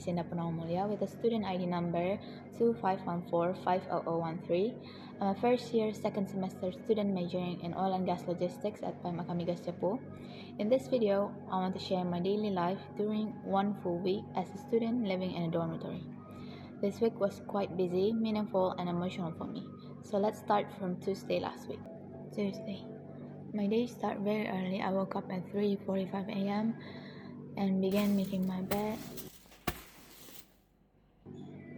is Indah Mulya with a student ID number 2514-50013. I'm a first year, second semester student majoring in oil and gas logistics at PEM Akamigas Cepu. In this video, I want to share my daily life during one full week as a student living in a dormitory. This week was quite busy, meaningful, and emotional for me. So let's start from Tuesday last week. Tuesday. My day started very early. I woke up at 3:45 a.m. and began making my bed.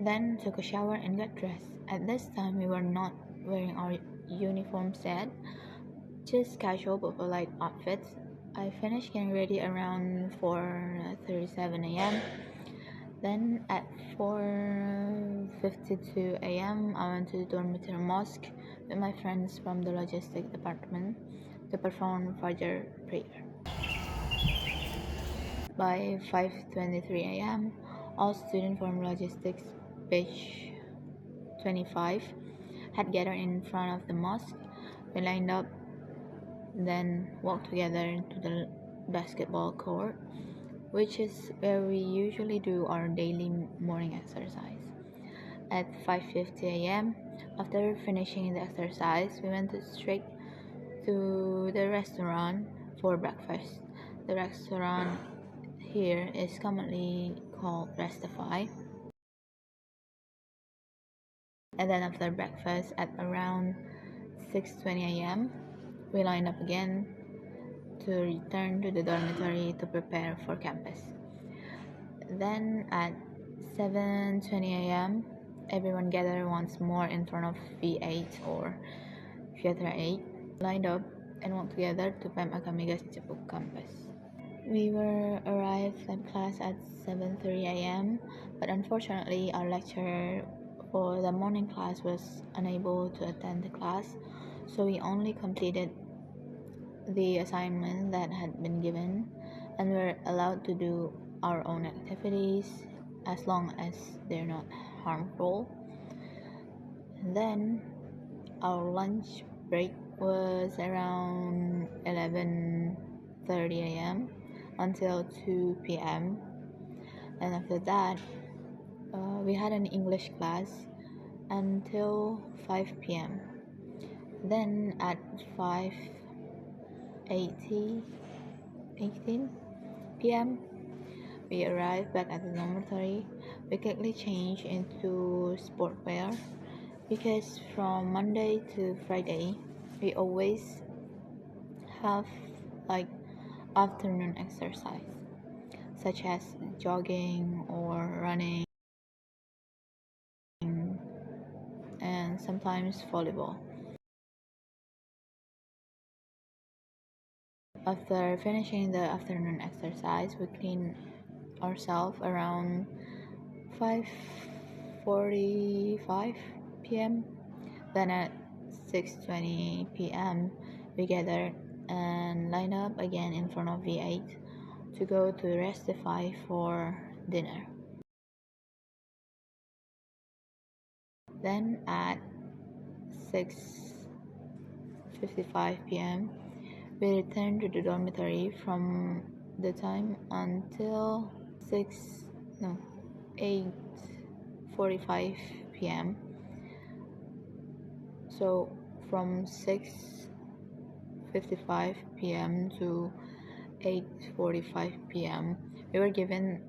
Then took a shower and got dressed. At this time, we were not wearing our uniforms yet, just casual but polite outfits. I finished getting ready around 4:37 a.m. Then at 4:52 a.m. I went to the dormitory mosque with my friends from the logistic department to perform Fajr prayer. By 5:23 a.m., all students from logistics page 25 had gathered in front of the mosque. We lined up, then walked together to the basketball court, which is where we usually do our daily morning exercise. At 5:50 a.m., after finishing the exercise, we went straight to the restaurant for breakfast. The restaurant here is commonly called Restify. And then after breakfast at around 6:20 a.m., we lined up again to return to the dormitory to prepare for campus. Then at 7:20 a.m., everyone gathered once more in front of V8 or Theater 8, lined up and walked together to PEM Akamigas Cepu campus. We were arrived at class at 7:30 a.m., but unfortunately our lecturer for the morning class was unable to attend the class, so we only completed the assignment that had been given and were allowed to do our own activities as long as they're not harmful. And then our lunch break was around 11:30 a.m. until 2 p.m. and after that we had an English class until 5 p.m. Then at 5:18 p.m. we arrived back at the dormitory. We quickly changed into sportwear because from Monday to Friday we always have afternoon exercise such as jogging or running and sometimes volleyball. After finishing the afternoon exercise, we cleaned ourselves around 5:45 p.m. Then at 6:20 p.m. we gathered and lined up again in front of V8 to go to Restify for dinner. Then at 6:55 p.m. we returned to the dormitory from the time until 8:45 p.m. So from 6:55 p.m. to 8:45 p.m. we were given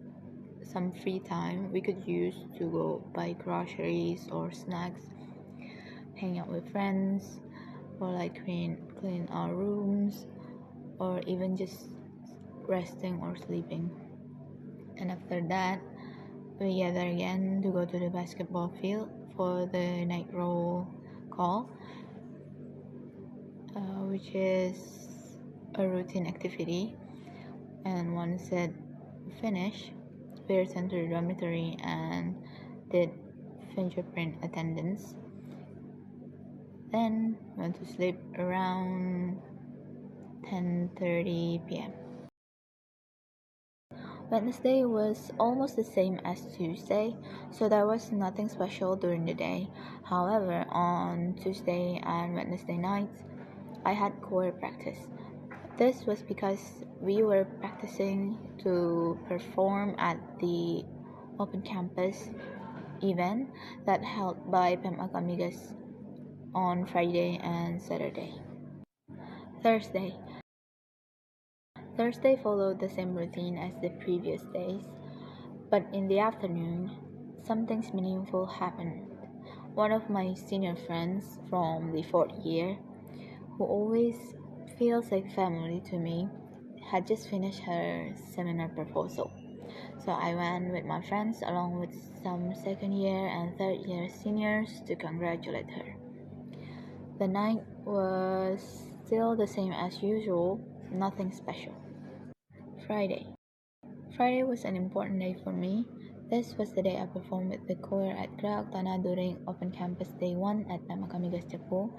some free time we could use to go buy groceries or snacks, hang out with friends, or clean our rooms, or even just resting or sleeping. And after that we gather again to go to the basketball field for the night roll call, which is a routine activity. And once it finished, we returned to the dormitory and did fingerprint attendance. Then went to sleep around 10:30 p.m. Wednesday was almost the same as Tuesday, so there was nothing special during the day. However, on Tuesday and Wednesday nights, I had choir practice. This was because we were practicing to perform at the open campus event that held by PEM Akamigas on Friday and Saturday. Thursday. Thursday followed the same routine as the previous days, but in the afternoon, something meaningful happened. One of my senior friends from the fourth year, who always feels like family to me, had just finished her seminar proposal. So I went with my friends along with some second year and third year seniors to congratulate her. The night was still the same as usual, nothing special. Friday. Friday was an important day for me. This was the day I performed with the choir at Gerak Tanah during Open Campus Day 1 at PEM Akamigas Cepu.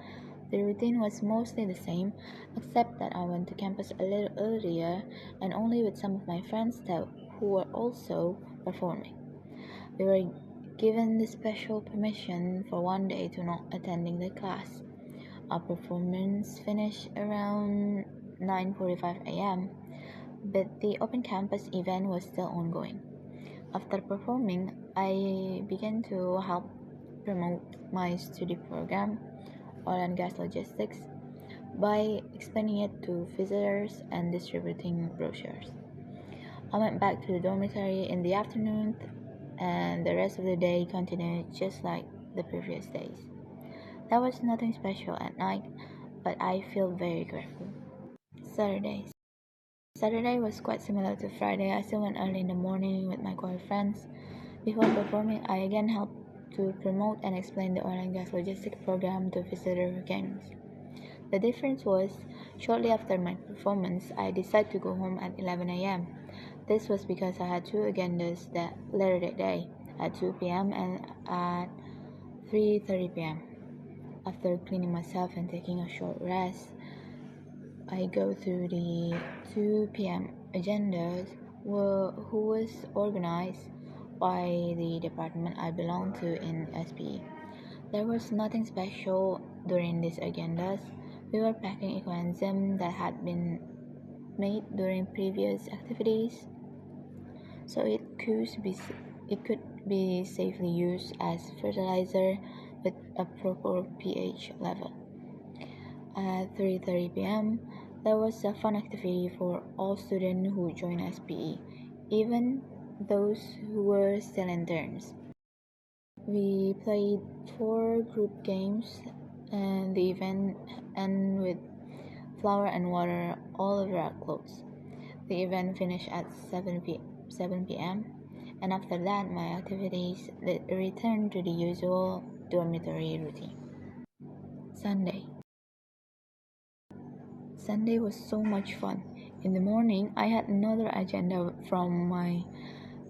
The routine was mostly the same, except that I went to campus a little earlier and only with some of my friends who were also performing. We were given the special permission for one day to not attending the class. Our performance finished around 9:45 a.m., but the open campus event was still ongoing. After performing, I began to help promote my study program, Oil and Gas Logistics, by explaining it to visitors and distributing brochures. I went back to the dormitory in the afternoon, and the rest of the day continued just like the previous days. There was nothing special at night, but I feel very grateful. Saturdays. Saturday was quite similar to Friday. I still went early in the morning with my choir friends. Before performing, I again helped to promote and explain the oil and gas logistics program to visitor games. The difference was, shortly after my performance, I decided to go home at 11 a.m. This was because I had two agendas later that day, at 2 p.m. and at 3:30 p.m. After cleaning myself and taking a short rest, I go through the 2 p.m. agendas who was organized by the department I belong to in SPE. There was nothing special during these agendas. We were packing ecoenzyme that had been made during previous activities, so it could be safely used as fertilizer with a proper pH level. At 3:30 p.m., there was a fun activity for all students who joined SPE, even those who were still interns. We played 4 group games, and the event ended with flour and water all over our clothes. The event finished at 7 p.m., and after that, my activities returned to the usual dormitory routine. Sunday. Sunday was so much fun. In the morning, I had another agenda from my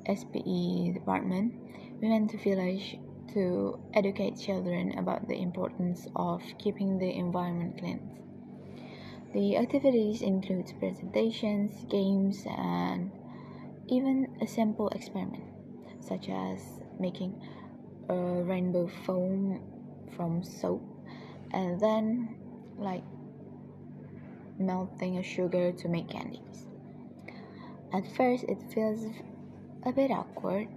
SPE department. We went to village to educate children about the importance of keeping the environment clean. The activities include presentations, games, and even a simple experiment, such as making a rainbow foam from soap and then melting a sugar to make candies. At first, it feels a bit awkward,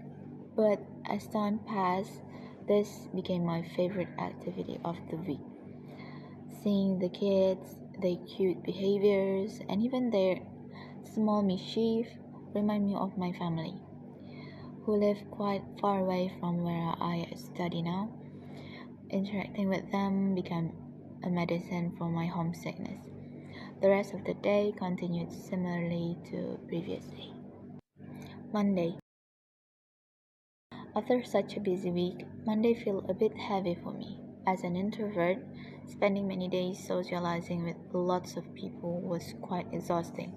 but as time passed, this became my favorite activity of the week. Seeing the kids, their cute behaviors, and even their small mischief remind me of my family, who live quite far away from where I study now. Interacting with them became a medicine for my homesickness. The rest of the day continued similarly to previous day. Monday. After such a busy week, Monday felt a bit heavy for me. As an introvert, spending many days socializing with lots of people was quite exhausting.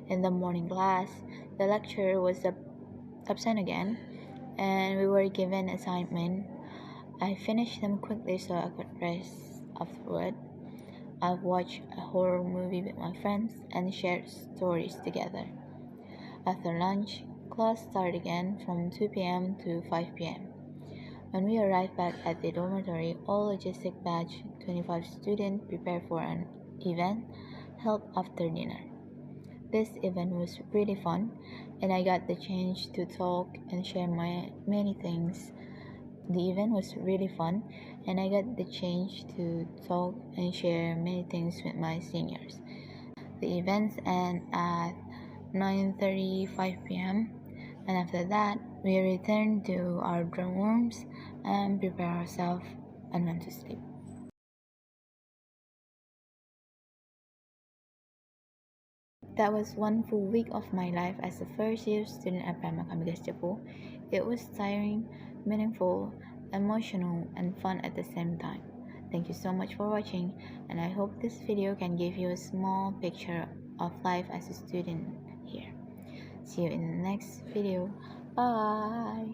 In the morning class, the lecturer was absent again, and we were given assignment. I finished them quickly so I could rest afterward. I've watched a horror movie with my friends and shared stories together. After lunch, class started again from 2 p.m. to 5 p.m. When we arrived back at the dormitory, all logistic batch 25 students prepared for an event held after dinner. This event was really fun, and I got the chance to talk and share many things. The event was really fun, and I got the chance to talk and share many things with my seniors. The events end at 9:35 p.m., and after that, we return to our dorm rooms and prepare ourselves and went to sleep. That was one full week of my life as a first year student at PEM Akamigas Cepu. It was tiring, meaningful, emotional, and fun at the same time. Thank you so much for watching, and I hope this video can give you a small picture of life as a student here. See you in the next video. Bye!